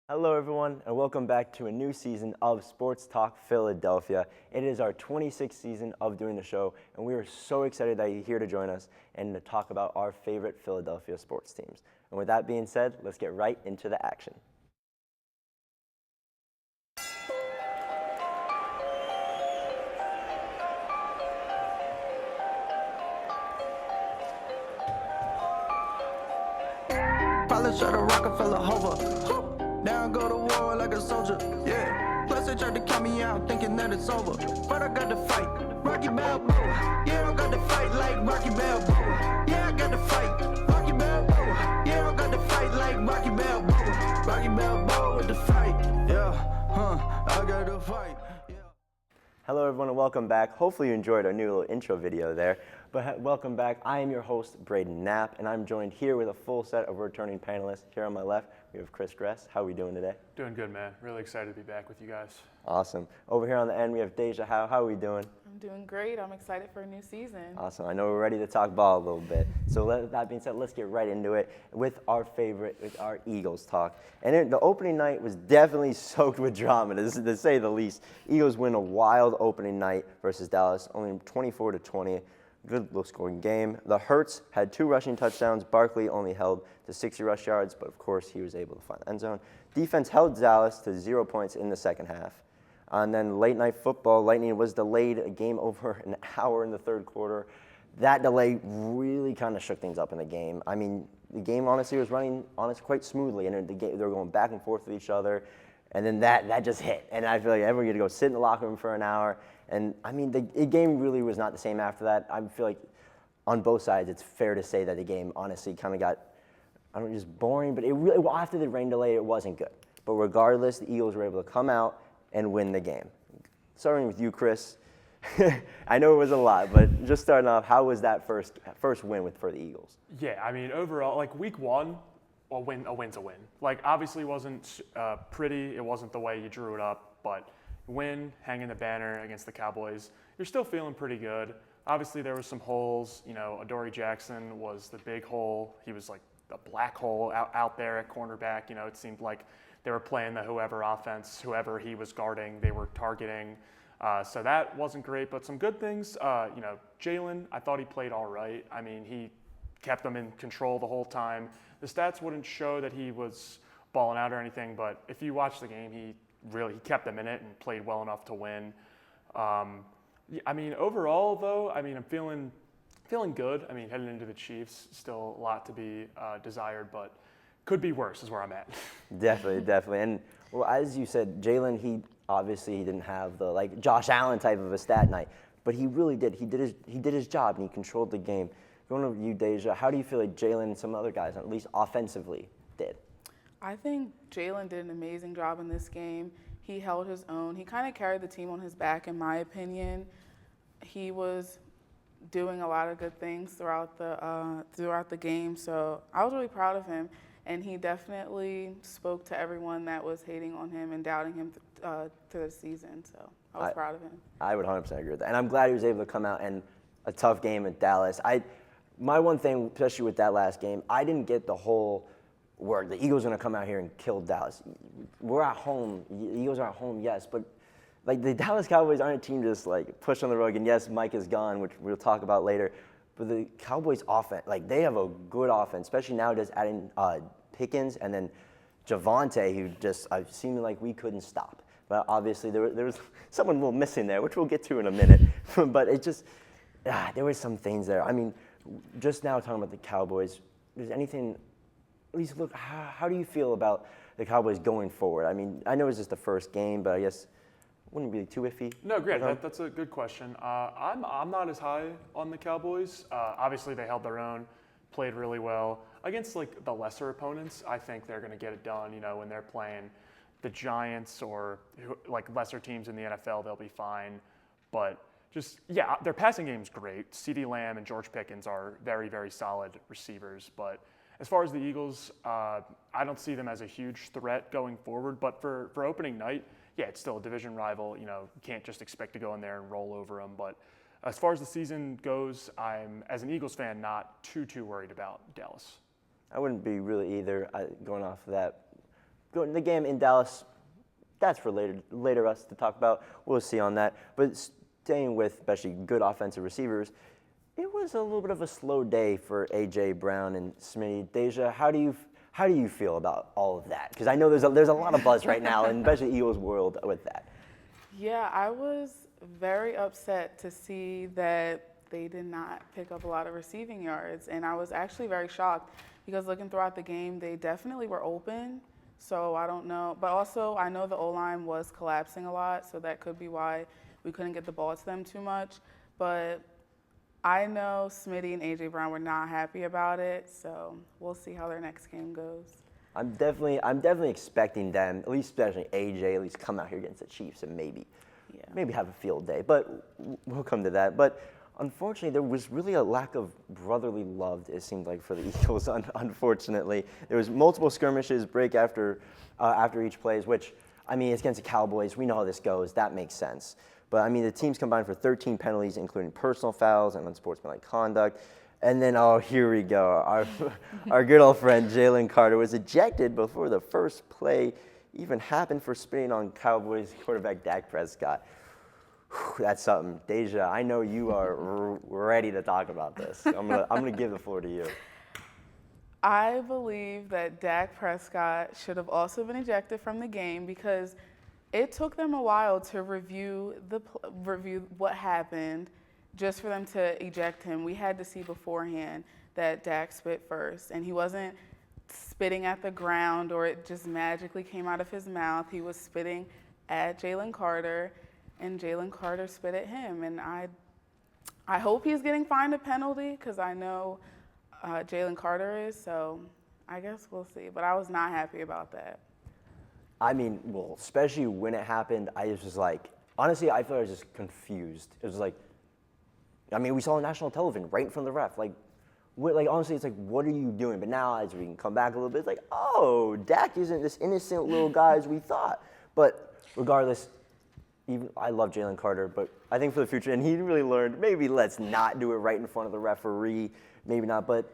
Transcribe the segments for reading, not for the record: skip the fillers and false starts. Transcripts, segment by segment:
Hello everyone and welcome back to a new season of Sports Talk Philadelphia. It is our 26th season of doing the show and we are so excited that you're here to join us and to talk about our favorite Philadelphia sports teams. And with that being said, let's get right into the action. Probably shot a Rockefeller hover. Down go to war like a soldier, yeah. Plus they tried to count me out thinking that it's over. But I got to fight, Rocky Balboa. Yeah, I got to fight like Rocky Balboa. Yeah, I got to fight, Rocky Balboa. Yeah, I got to fight like Rocky Balboa. Rocky Balboa with the fight, yeah, I got to fight. Hello everyone and welcome back. Hopefully you enjoyed our new little intro video there. But welcome back. I am your host, Braden Knapp, and I'm joined here with a full set of returning panelists. Here on my left, we have Chris Gress. How are we doing today? Doing good, man. Really excited to be back with you guys. Awesome. Over here on the end, we have Deja. How are we doing? I'm doing great. I'm excited for a new season. Awesome. I know we're ready to talk ball a little bit. So that being said, let's get right into it with our Eagles talk. And the opening night was definitely soaked with drama, to say the least. Eagles win a wild opening night versus Dallas, only 24-20. Good low-scoring game. The Hurts had 2 rushing touchdowns. Barkley only held to 60 rush yards, but of course he was able to find the end zone. Defense held Dallas to 0 points in the second half. And then late night football, Lightning was delayed a game over an hour in the third quarter. That delay really kind of shook things up in the game. I mean, the game honestly was running quite smoothly, and they were going back and forth with each other. And then that just hit. And I feel like everyone had to go sit in the locker room for an hour. And I mean, the game really was not the same after that. I feel like on both sides, it's fair to say that the game honestly kind of got, I don't know, just boring. But it really, well, after the rain delay, it wasn't good. But regardless, the Eagles were able to come out and win the game. Starting with you, Chris. I know it was a lot, but just starting off, how was that first win for the Eagles? Yeah, I mean, overall, like week one, a win's a win. Like, obviously wasn't pretty. It wasn't the way you drew it up, but win, hanging the banner against the Cowboys, you're still feeling pretty good. Obviously, there was some holes. You know, Adoree Jackson was the big hole. He was like a black hole out there at cornerback. You know, it seemed like they were playing the whoever offense, whoever he was guarding, they were targeting. So that wasn't great, but some good things. You know, Jalen, I thought he played all right. I mean, he kept them in control the whole time. The stats wouldn't show that he was balling out or anything, but if you watch the game, he kept them in it and played well enough to win. I mean, overall, though, I mean, I'm feeling good. I mean, heading into the Chiefs, still a lot to be desired, but could be worse is where I'm at. Definitely. And well, as you said, Jalen, he didn't have the like Josh Allen type of a stat night, but he really did. He did his job and he controlled the game. Going over to you, Deja, how do you feel like Jalen and some other guys, at least offensively, did? I think Jalen did an amazing job in this game. He held his own. He kind of carried the team on his back, in my opinion. He was doing a lot of good things throughout the game, so I was really proud of him. And he definitely spoke to everyone that was hating on him and doubting him through the season. So I was proud of him. I would 100% agree with that. And I'm glad he was able to come out and a tough game at Dallas. My one thing, especially with that last game, I didn't get the whole word. The Eagles are going to come out here and kill Dallas. We're at home. The Eagles are at home, yes. But like the Dallas Cowboys aren't a team just like push on the rug. And yes, Mike is gone, which we'll talk about later. But the Cowboys offense, like they have a good offense, especially now just adding Pickens and then Javonte, who just seemed like we couldn't stop. But obviously there was someone a little missing there, which we'll get to in a minute. But it just, there were some things there. I mean, just now talking about the Cowboys, is anything, at least look, how do you feel about the Cowboys going forward? I mean, I know it's just the first game, but I guess wouldn't be too iffy. No, great. That's a good question. I'm not as high on the Cowboys. Obviously, they held their own, played really well against like the lesser opponents. I think they're going to get it done. You know, when they're playing the Giants or like lesser teams in the NFL, they'll be fine. But just their passing game's great. CeeDee Lamb and George Pickens are very, very solid receivers. But as far as the Eagles, I don't see them as a huge threat going forward. But for opening night, yeah, it's still a division rival. You know, you can't just expect to go in there and roll over them. But as far as the season goes, I'm, as an Eagles fan, not too worried about Dallas. I wouldn't be really either. Going off of that, the game in Dallas, that's for later us to talk about. We'll see on that. But staying with especially good offensive receivers, it was a little bit of a slow day for A.J. Brown and Smitty. Deja, how do you feel about all of that? Because I know there's a lot of buzz right now, and especially Eagles world with that. Yeah, I was very upset to see that they did not pick up a lot of receiving yards, and I was actually very shocked because looking throughout the game, they definitely were open. So I don't know, but also I know the O-line was collapsing a lot, so that could be why we couldn't get the ball to them too much. But I know Smitty and A.J. Brown were not happy about it, so we'll see how their next game goes. I'm definitely expecting them, at least especially A.J., at least come out here against the Chiefs and maybe have a field day. But we'll come to that. But unfortunately, there was really a lack of brotherly love, it seemed like, for the Eagles, unfortunately. There was multiple skirmishes, break after each plays, which, I mean, it's against the Cowboys. We know how this goes. That makes sense. But, I mean, the teams combined for 13 penalties, including personal fouls and unsportsmanlike conduct. And then, oh, here we go. Our good old friend Jalen Carter was ejected before the first play even happened for spitting on Cowboys quarterback Dak Prescott. Whew, that's something. Deja, I know you are ready to talk about this. I'm gonna give the floor to you. I believe that Dak Prescott should have also been ejected from the game because it took them a while to review what happened just for them to eject him. We had to see beforehand that Dak spit first, and he wasn't spitting at the ground or it just magically came out of his mouth. He was spitting at Jalen Carter, and Jalen Carter spit at him. And I hope he's getting fined a penalty because I know Jalen Carter is, so I guess we'll see. But I was not happy about that. I mean, well, especially when it happened, I just was like, honestly, I feel I was just confused. It was like, I mean, we saw on national television right in front of the ref. Like honestly, it's like, what are you doing? But now, as we can come back a little bit, it's like, oh, Dak isn't this innocent little guy as we thought. But regardless, even I love Jalen Carter, but I think for the future, and he really learned, maybe let's not do it right in front of the referee. Maybe not, but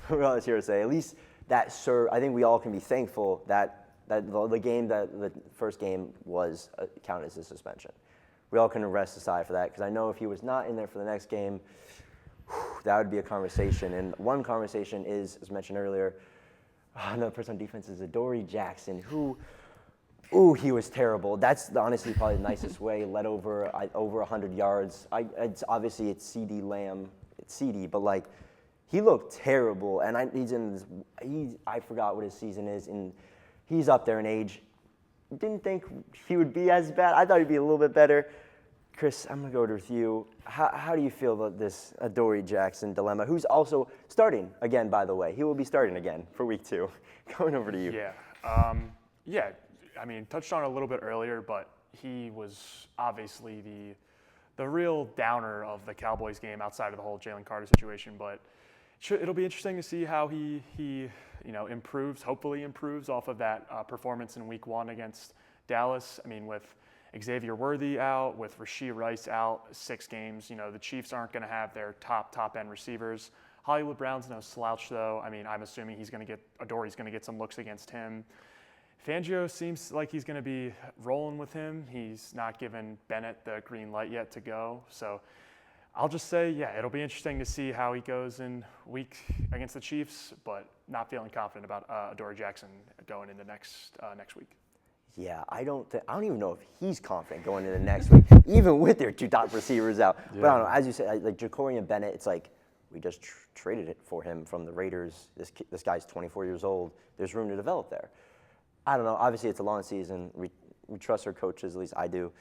regardless, here to say, at least that served. I think we all can be thankful that the first game was counted as a suspension. We all can rest aside for that, because I know if he was not in there for the next game, that would be a conversation. And one conversation is, as mentioned earlier, another person on defense is Adoree Jackson, who, he was terrible. That's honestly probably the nicest way. Led over 100 yards. It's obviously it's CD Lamb, it's CD, but like he looked terrible. And I forgot what his season is, and he's up there in age. Didn't think he would be as bad. I thought he'd be a little bit better. Chris, I'm going to go with you. How do you feel about this Adoree Jackson dilemma, who's also starting again, by the way? He will be starting again for week 2. Going over to you. Yeah. I mean, touched on it a little bit earlier, but he was obviously the real downer of the Cowboys game outside of the whole Jalen Carter situation. But it'll be interesting to see how he hopefully improves off of that performance in week 1 against Dallas. I mean, with Xavier Worthy out, with Rashee Rice out, 6 games, the Chiefs aren't going to have their top-end receivers. Hollywood Brown's no slouch, though. I mean, I'm assuming Adoree's going to get some looks against him. Fangio seems like he's going to be rolling with him. He's not given Bennett the green light yet to go. So I'll just say, it'll be interesting to see how he goes in week against the Chiefs, but not feeling confident about Adoree Jackson going into next week. Yeah, I don't even know if he's confident going into next week, even with their 2 top receivers out. Yeah. But I don't know, as you said, like Jacorian Bennett, it's like we just traded it for him from the Raiders. This guy's 24 years old. There's room to develop there. I don't know. Obviously, it's a long season. We trust our coaches, at least I do.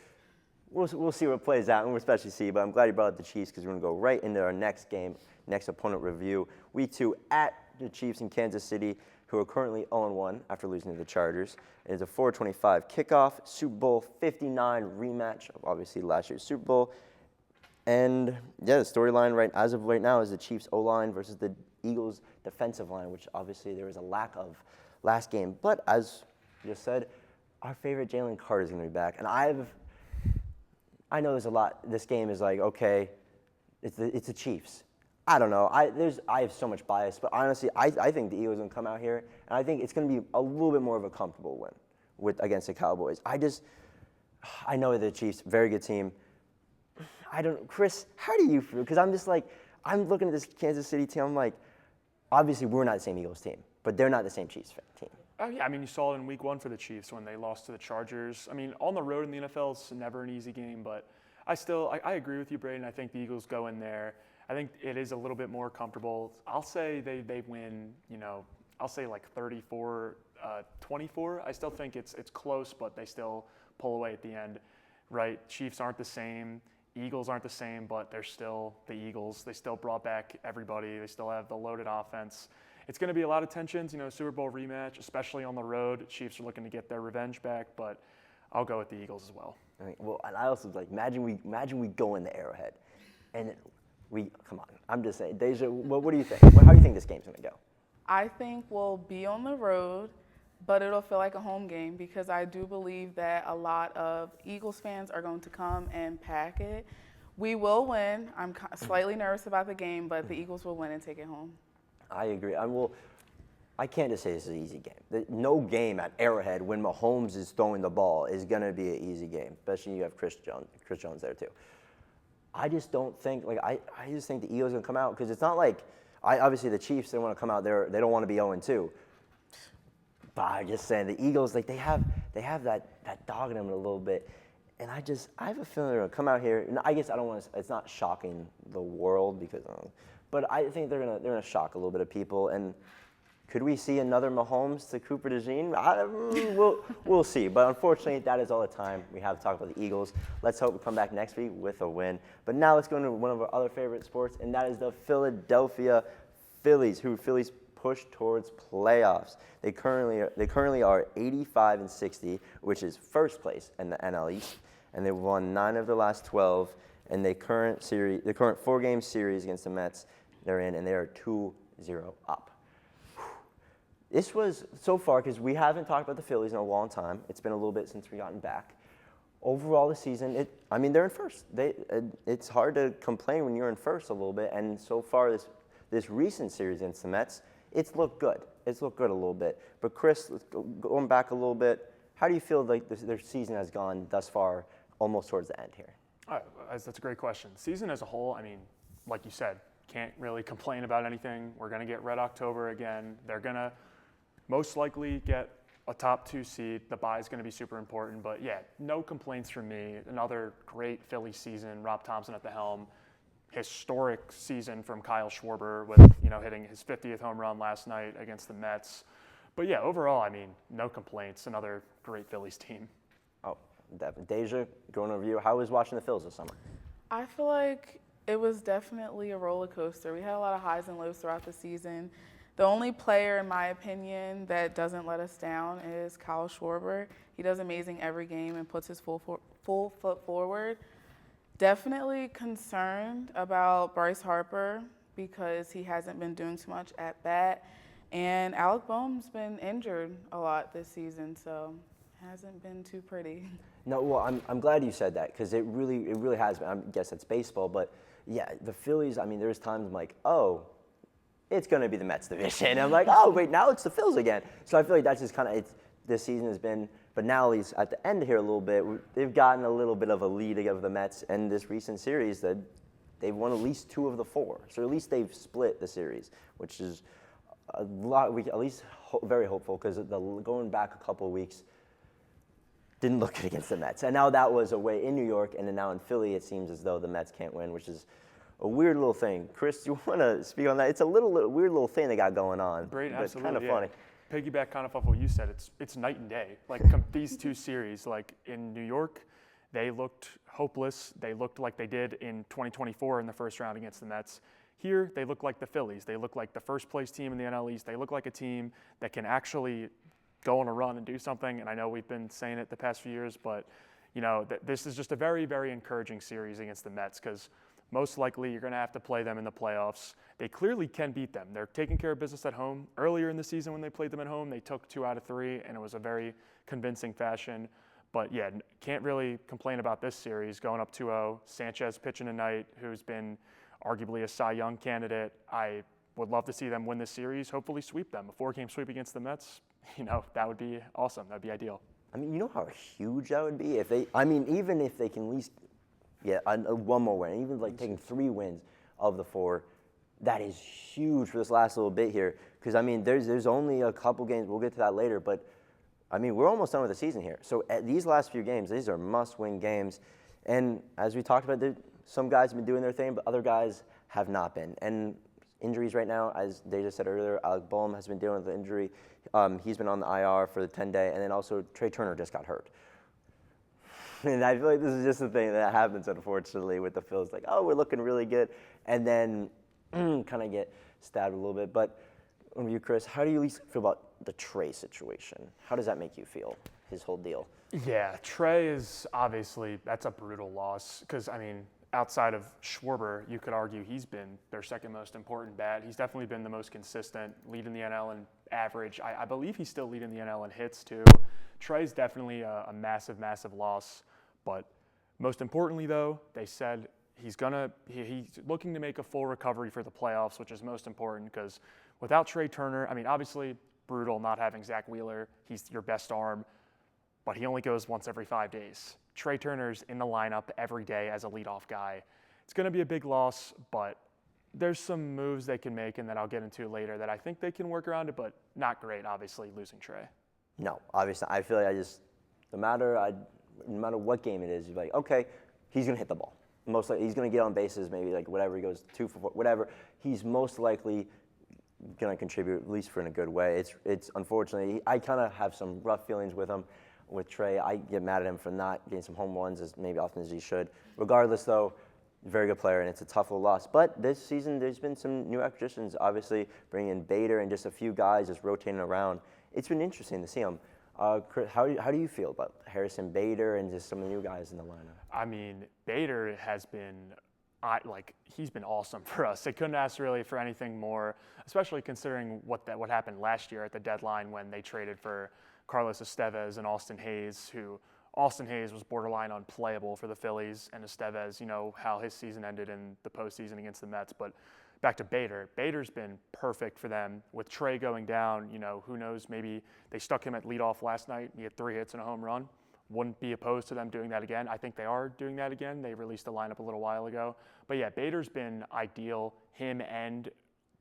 We'll see what plays out, and we'll especially see. But I'm glad you brought up the Chiefs, because we're going to go right into our next game, next opponent review. Week 2 at the Chiefs in Kansas City, who are currently 0-1 after losing to the Chargers. It is a 4:25 kickoff, Super Bowl 59 rematch of obviously last year's Super Bowl. And the storyline as of right now is the Chiefs O-line versus the Eagles defensive line, which obviously there was a lack of last game. But as you just said, our favorite Jalen Carter is going to be back. And I know there's a lot. This game is like, okay, it's the Chiefs. I don't know. I have so much bias, but honestly, I think the Eagles are going to come out here, and I think it's going to be a little bit more of a comfortable win against the Cowboys. I know the Chiefs, very good team. Chris, how do you feel? Because I'm just like, I'm looking at this Kansas City team. I'm like, obviously we're not the same Eagles team, but they're not the same Chiefs team. Oh, yeah. I mean, you saw it in week 1 for the Chiefs when they lost to the Chargers. I mean, on the road in the NFL, it's never an easy game, but I agree with you, Braden. I think the Eagles go in there. I think it is a little bit more comfortable. I'll say they win, I'll say like 34-24. I still think it's close, but they still pull away at the end, right? Chiefs aren't the same. Eagles aren't the same, but they're still the Eagles. They still brought back everybody. They still have the loaded offense. It's going to be a lot of tensions, Super Bowl rematch, especially on the road. Chiefs are looking to get their revenge back, but I'll go with the Eagles as well. Well, and I also like imagine we go in the Arrowhead, and come on. I'm just saying, Deja. What do you think? How do you think this game's going to go? I think we'll be on the road, but it'll feel like a home game because I do believe that a lot of Eagles fans are going to come and pack it. We will win. I'm slightly nervous about the game, but the Eagles will win and take it home. I agree. I can't just say this is an easy game. No game at Arrowhead when Mahomes is throwing the ball is going to be an easy game, especially you have Chris Jones there too. I just don't think I just think the Eagles are going to come out because it's not like obviously the Chiefs, they want to come out there, they don't want to be 0-2. But I'm just saying the Eagles, they have that dog in them a little bit. And I have a feeling they're going to come out here. And I guess it's not shocking the world but I think they're going to shock a little bit of people. And could we see another Mahomes to Cooper DeJean? We'll see. But unfortunately, that is all the time we have to talk about the Eagles. Let's hope we come back next week with a win. But now let's go into one of our other favorite sports, and that is the Philadelphia Phillies, who Phillies push towards playoffs. They currently are 85-60, which is first place in the NL East, and they've won 9 of their last 12. And the current 4-game series against the Mets, they're in, and they are 2-0 up. This was so far because we haven't talked about the Phillies in a long time. It's been a little bit since we gotten back. Overall, the season, they're in first. It's hard to complain when you're in first a little bit. And so far, this recent series against the Mets, it's looked good. It's looked good a little bit. But Chris, going back a little bit, how do you feel like their season has gone thus far, almost towards the end here? That's a great question. Season as a whole, I mean, like you said, can't really complain about anything. We're going to get Red October again. They're going to most likely get a top 2 seed. The bye is going to be super important. But, yeah, no complaints from me. Another great Philly season. Rob Thompson at the helm. Historic season from Kyle Schwarber with, hitting his 50th home run last night against the Mets. But, yeah, overall, I mean, no complaints. Another great Phillies team. Oh, Deja, going over you, how was watching the Phils this summer? I feel like it was definitely a roller coaster. We had a lot of highs and lows throughout the season. The only player, in my opinion, that doesn't let us down is Kyle Schwarber. He does amazing every game and puts his full foot forward. Definitely concerned about Bryce Harper because he hasn't been doing too much at bat. And Alec Boehm's been injured a lot this season, so it hasn't been too pretty. No, well, I'm glad you said that because it really has been. I guess it's baseball, but yeah, the Phillies. I mean, there's times I'm like, oh, it's going to be the Mets division. And I'm like, oh, wait, now it's the Phils again. So I feel like that's just kind of this season has been. But now at least at the end here a little bit, they've gotten a little bit of a lead of the Mets in this recent series that they've won at least 2 of the 4. So at least they've split the series, which is a lot. We at least very hopeful because going back a couple of weeks. Didn't look good against the Mets. And now that was away in New York, and then now in Philly, it seems as though the Mets can't win, which is a weird little thing. Chris, do you want to speak on that? It's a weird little thing they got going on. Great, but absolutely. It's kind of funny. Piggyback kind of off what you said. It's night and day. Like these 2 series, like in New York, they looked hopeless. They looked like they did in 2024 in the first round against the Mets. Here, they look like the Phillies. They look like the first place team in the NL East. They look like a team that can actually go on a run and do something. And I know we've been saying it the past few years, but this is just a very, very encouraging series against the Mets because most likely you're going to have to play them in the playoffs. They clearly can beat them. They're taking care of business at home. Earlier in the season when they played them at home, they took 2 out of 3, and it was a very convincing fashion. But, yeah, can't really complain about this series going up 2-0. Sanchez pitching tonight, who's been arguably a Cy Young candidate. I would love to see them win this series, hopefully sweep them. A 4-game sweep against the Mets, that would be awesome. That would be ideal. I mean, you know how huge that would be if they. I mean, even if they can at least get one more win, even like taking 3 wins of the 4, that is huge for this last little bit here. Because I mean, there's only a couple games. We'll get to that later, but I mean, we're almost done with the season here. So at these last few games, these are must-win games. And as we talked about, some guys have been doing their thing, but other guys have not been. And injuries right now, as Deja said earlier, Alec Boehm has been dealing with the injury. He's been on the IR for the 10-day, and then also Trey Turner just got hurt. And I feel like this is just the thing that happens, unfortunately, with the Phils. Like, oh, we're looking really good, and then kind of get stabbed a little bit. But with you, Chris, how do you at least feel about the Trey situation? How does that make you feel, his whole deal? Yeah, Trey is obviously, that's a brutal loss because, I mean, outside of Schwarber, you could argue he's been their second most important bat. He's definitely been the most consistent, leading the NL in average. I believe he's still leading the NL in hits too. Trey's definitely a massive, massive loss. But most importantly, though, they said he's looking to make a full recovery for the playoffs, which is most important because without Trey Turner, I mean, obviously brutal not having Zach Wheeler. He's your best arm, but he only goes once every 5 days. Trey Turner's in the lineup every day as a leadoff guy. It's going to be a big loss, but there's some moves they can make, and that I'll get into later, that I think they can work around it, but not great, obviously, losing Trey. No, obviously, I feel like no matter what game it is, you're like, okay, he's going to hit the ball. Most likely, he's going to get on bases, maybe like whatever, he goes 2 for 4, whatever. He's most likely going to contribute, at least for in a good way. It's unfortunately, I kind of have some rough feelings with him. With Trey, I get mad at him for not getting some home runs as maybe often as he should. Regardless, though, very good player, and it's a tough little loss. But this season, there's been some new acquisitions, obviously, bringing in Bader and just a few guys just rotating around. It's been interesting to see them. Chris, how do you feel about Harrison Bader and just some of the new guys in the lineup? I mean, Bader has been, he's been awesome for us. They couldn't ask really for anything more, especially considering what happened last year at the deadline when they traded for Carlos Estevez and Austin Hayes, who Austin Hayes was borderline unplayable for the Phillies, and Estevez, how his season ended in the postseason against the Mets. But back to Bader. Bader's been perfect for them. With Trey going down, who knows, maybe they stuck him at leadoff last night. He had 3 hits and a home run. Wouldn't be opposed to them doing that again. I think they are doing that again. They released a lineup a little while ago. But yeah, Bader's been ideal. Him and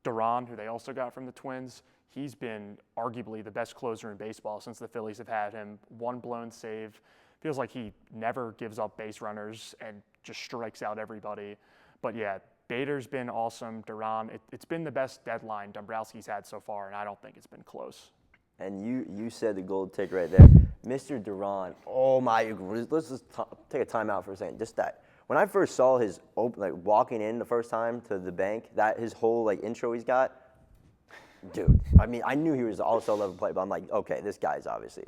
Duran, who they also got from the Twins, he's been arguably the best closer in baseball since the Phillies have had him. 1 blown save. Feels like he never gives up base runners and just strikes out everybody. But yeah, Bader's been awesome. Duran, it's been the best deadline Dombrowski's had so far, and I don't think it's been close. And you said the gold tick right there. Mr. Duran, oh my, let's just take a time out for a second. Just that. When I first saw his walking in the first time to the bank, that his whole intro he's got, dude, I mean, I knew he was also level play, but I'm like, okay, this guy's obviously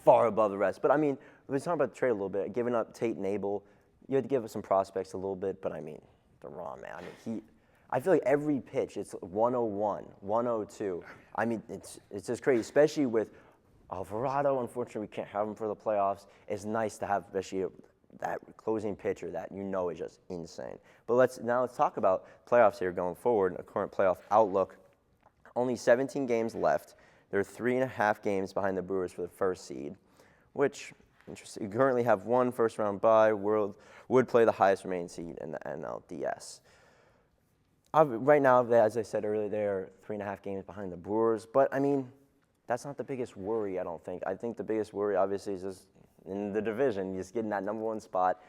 far above the rest. But I mean, we talking about the trade a little bit, giving up Tate and Abel. You had to give us some prospects a little bit, but I mean, Duran, man. I mean, I feel like every pitch, it's 101, 102. I mean, it's just crazy, especially with Alvarado. Unfortunately, we can't have him for the playoffs. It's nice to have, especially that closing pitcher that is just insane. But let's talk about playoffs here going forward, a current playoff outlook. Only 17 games left. They're 3.5 games behind the Brewers for the first seed, which, interesting. You currently have 1 first-round bye. Would play the highest remaining seed in the NLDS. Right now, as I said earlier, they're 3.5 games behind the Brewers. But, I mean, that's not the biggest worry, I don't think. I think the biggest worry, obviously, is just in the division, just getting that number 1 spot.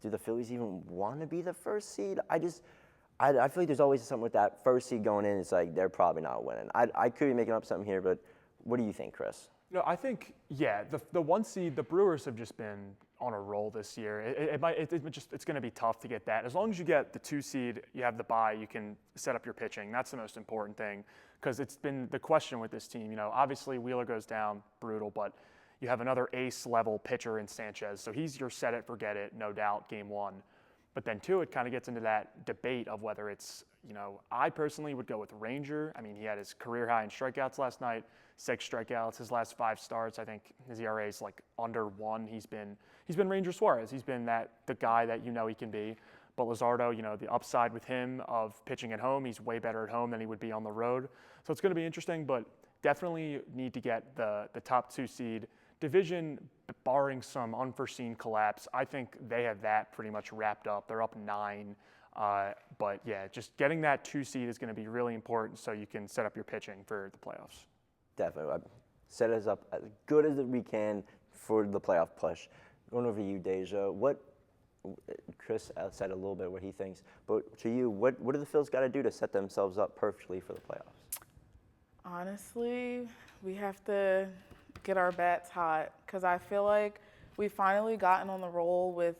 Do the Phillies even want to be the first seed? I feel like there's always something with that first seed going in. It's like they're probably not winning. I could be making up something here, but what do you think, Chris? No, I think, yeah, the 1 seed, the Brewers have just been on a roll this year. It's going to be tough to get that. As long as you get the 2 seed, you have the bye, you can set up your pitching. That's the most important thing, because it's been the question with this team. Obviously Wheeler goes down, brutal, but you have another ace-level pitcher in Sanchez, so he's your set it, forget it, no doubt, game 1. But then 2, it kind of gets into that debate of whether it's, I personally would go with Ranger. I mean, he had his career high in strikeouts last night, 6 strikeouts his last 5 starts. I think his ERA is under 1. He's been Ranger Suarez. He's been the guy that he can be. But Luzardo, the upside with him of pitching at home, he's way better at home than he would be on the road. So it's going to be interesting, but definitely need to get the top 2 seed. Division, barring some unforeseen collapse, I think they have that pretty much wrapped up. They're up 9. But yeah, just getting that 2 seed is going to be really important so you can set up your pitching for the playoffs. Definitely. Set us up as good as we can for the playoff push. Going over to you, Deja, Chris said a little bit what he thinks, but to you, what do the Phils got to do to set themselves up perfectly for the playoffs? Honestly, we have to get our bats hot because I feel like we've finally gotten on the roll with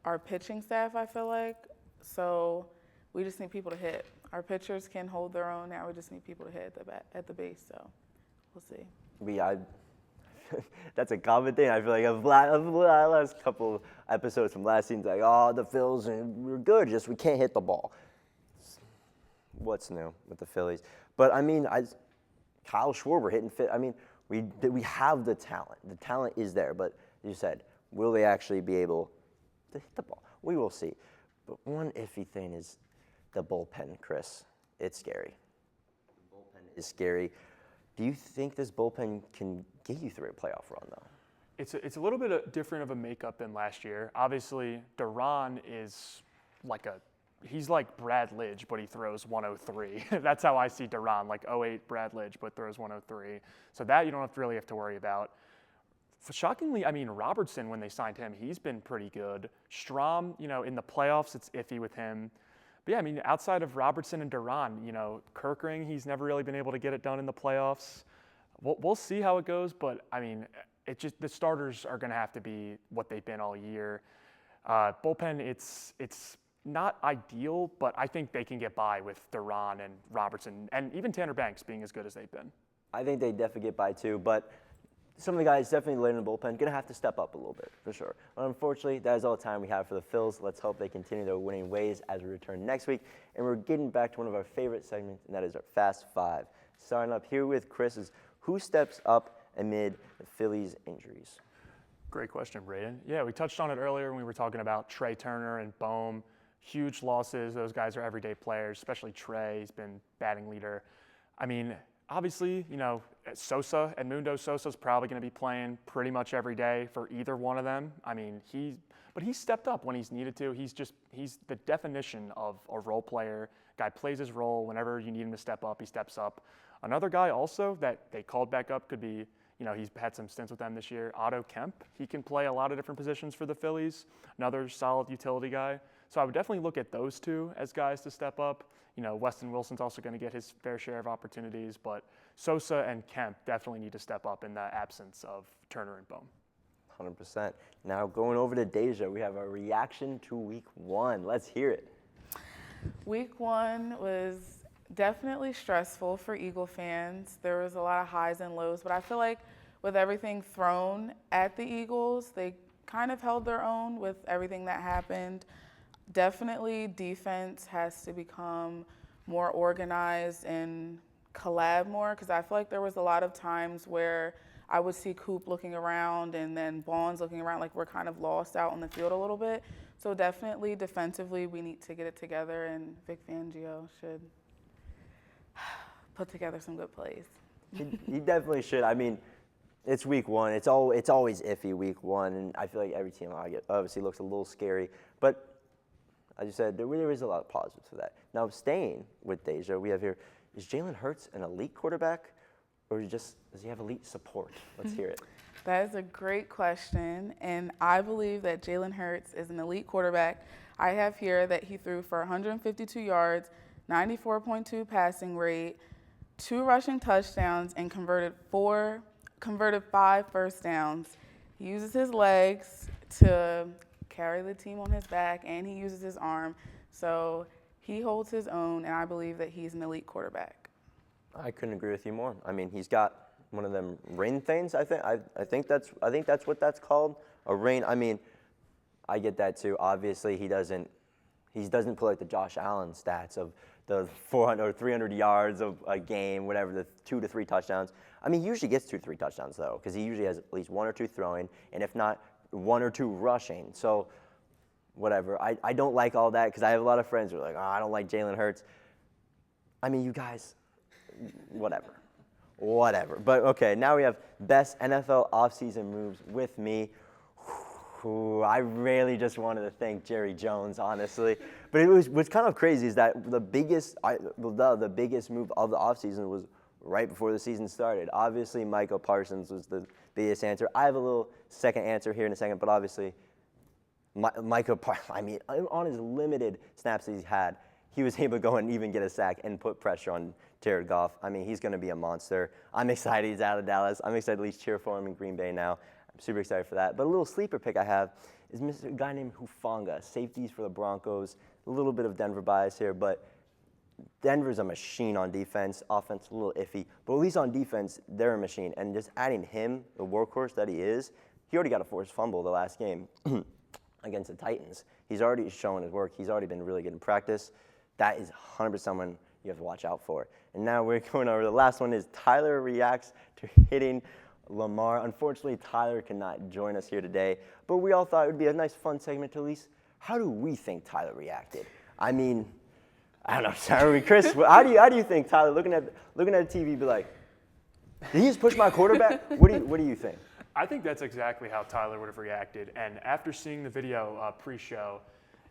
our pitching staff, I feel like. So we just need people to hit. Our pitchers can hold their own now. We just need people to hit at the base, so we'll see. That's a common thing. I feel like of the last couple episodes from last season, like, oh, the Phils, we're good, just we can't hit the ball. What's new with the Phillies? But I mean, Kyle Schwarber hitting fit. I mean, we have the talent. The talent is there, but you said, will they actually be able to hit the ball? We will see. But one iffy thing is the bullpen, Chris. It's scary. The bullpen is scary. Do you think this bullpen can get you through a playoff run, though? It's a little bit different of a makeup than last year. Obviously, Duran is he's like Brad Lidge, but he throws 103. That's how I see Duran, like 08 Brad Lidge, but throws 103. So that you don't really have to worry about. Shockingly, I mean, Robertson, when they signed him, he's been pretty good. Strahm, in the playoffs, it's iffy with him. But yeah, I mean, outside of Robertson and Duran, Kerkering, he's never really been able to get it done in the playoffs. We'll see how it goes, but I mean, the starters are going to have to be what they've been all year. Bullpen, it's not ideal, but I think they can get by with Duran and Robertson, and even Tanner Banks being as good as they've been. I think they definitely get by too, but some of the guys definitely later in the bullpen going to have to step up a little bit, for sure. But unfortunately, that is all the time we have for the Phils. Let's hope they continue their winning ways as we return next week. And we're getting back to one of our favorite segments, and that is our Fast Five. Starting up here with Chris is who steps up amid the Phillies' injuries? Great question, Braden. Yeah, we touched on it earlier when we were talking about Trey Turner and Bohm. Huge losses. Those guys are everyday players, especially Trey. He's been batting leader. I mean, obviously, Sosa, Edmundo Sosa's probably going to be playing pretty much every day for either one of them. I mean, but he's stepped up when he's needed to. He's the definition of a role player. Guy plays his role. Whenever you need him to step up, he steps up. Another guy also that they called back up could be, he's had some stints with them this year, Otto Kemp. He can play a lot of different positions for the Phillies. Another solid utility guy. So I would definitely look at those two as guys to step up. Weston Wilson's also going to get his fair share of opportunities, but Sosa and Kemp definitely need to step up in the absence of Turner and Bohm. 100%. Now going over to Deja, we have a reaction to Week 1. Let's hear it. Week 1 was definitely stressful for Eagle fans. There was a lot of highs and lows, but I feel like with everything thrown at the Eagles, they kind of held their own with everything that happened. Definitely defense has to become more organized and collab more, because I feel like there was a lot of times where I would see Coop looking around and then Bonds looking around like we're kind of lost out on the field a little bit. So definitely defensively we need to get it together, and Vic Fangio should put together some good plays. He definitely should. I mean, it's Week 1. It's always iffy Week 1, and I feel like every team obviously looks a little scary. But as you said, there is a lot of positives for that. Now, staying with Deja, we have here, is Jalen Hurts an elite quarterback, or does he have elite support? Let's hear it. That is a great question, and I believe that Jalen Hurts is an elite quarterback. I have here that he threw for 152 yards, 94.2 passing rate, 2 rushing touchdowns, and converted 5 first downs. He uses his legs to carry the team on his back, and he uses his arm. So he holds his own, and I believe that he's an elite quarterback. I couldn't agree with you more. I mean, he's got one of them rain things. I think that's what that's called, a rain. I mean, I get that too. Obviously, he doesn't put like the Josh Allen stats of the 400 or 300 yards of a game, whatever, the 2 to 3 touchdowns. I mean, he usually gets 2 to 3 touchdowns though, because he usually has at least 1 or 2 throwing, and if not, 1 or 2 rushing. So whatever. I don't like all that because I have a lot of friends who are like, oh, I don't like Jalen Hurts. I mean, you guys, whatever. But okay, now we have best NFL offseason moves with me. I really just wanted to thank Jerry Jones, honestly. But what's kind of crazy is that the biggest move of the offseason was right before the season started. Obviously, Micah Parsons was the biggest answer. I have a little second answer here in a second, but obviously, Micah Parsons, I mean, on his limited snaps that he's had, he was able to go and even get a sack and put pressure on Jared Goff. I mean, he's going to be a monster. I'm excited he's out of Dallas. I'm excited to at least cheer for him in Green Bay now. I'm super excited for that. But a little sleeper pick I have is a guy named Hufanga, safeties for the Broncos. A little bit of Denver bias here, but Denver's a machine on defense. Offense, a little iffy. But at least on defense, they're a machine. And just adding him, the workhorse that he is, he already got a forced fumble the last game against the Titans. He's already shown his work. He's already been really good in practice. That is 100% someone you have to watch out for. And now we're going over the last one is Tyler reacts to hitting Lamar. Unfortunately, Tyler cannot join us here today, but we all thought it would be a nice, fun segment to at least, how do we think Tyler reacted? I mean, I don't know. Sorry, Chris, how do you think Tyler, looking at the TV, be like, did he just push my quarterback? What do you think? I think that's exactly how Tyler would have reacted. And after seeing the video pre-show,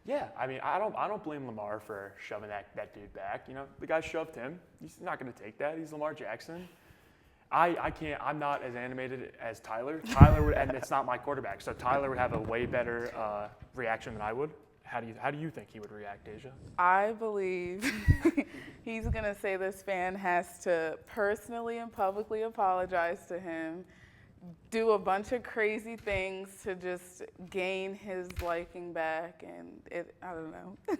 yeah, I mean, I don't blame Lamar for shoving that dude back. You know, the guy shoved him. He's not going to take that. He's Lamar Jackson. I can't. I'm not as animated as Tyler. Tyler would, and it's not my quarterback, so Tyler would have a way better reaction than I would. How do you think he would react, Deja? I believe he's going to say this fan has to personally and publicly apologize to him, do a bunch of crazy things to just gain his liking back, and I don't know.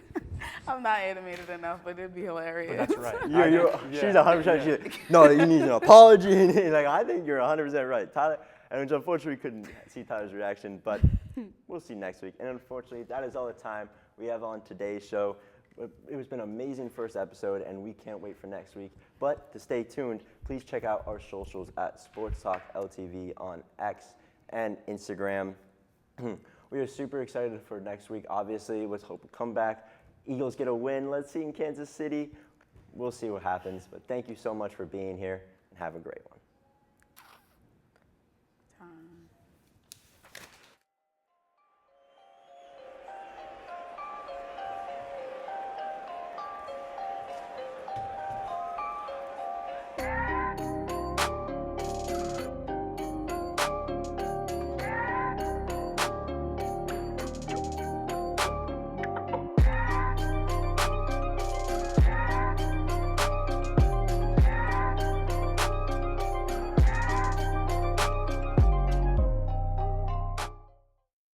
I'm not animated enough, but it'd be hilarious. But that's right. She's 100%. No, you need an apology. Like, I think you're 100% right, Tyler. And unfortunately, we couldn't see Tyler's reaction, but we'll see next week. And unfortunately, that is all the time we have on today's show. It has been an amazing first episode, and we can't wait for next week. But to stay tuned, please check out our socials at SportsTalk LTV on X and Instagram. We are super excited for next week. Obviously, let's hope we come back. Eagles get a win. Let's see in Kansas City. We'll see what happens. But thank you so much for being here, and have a great one.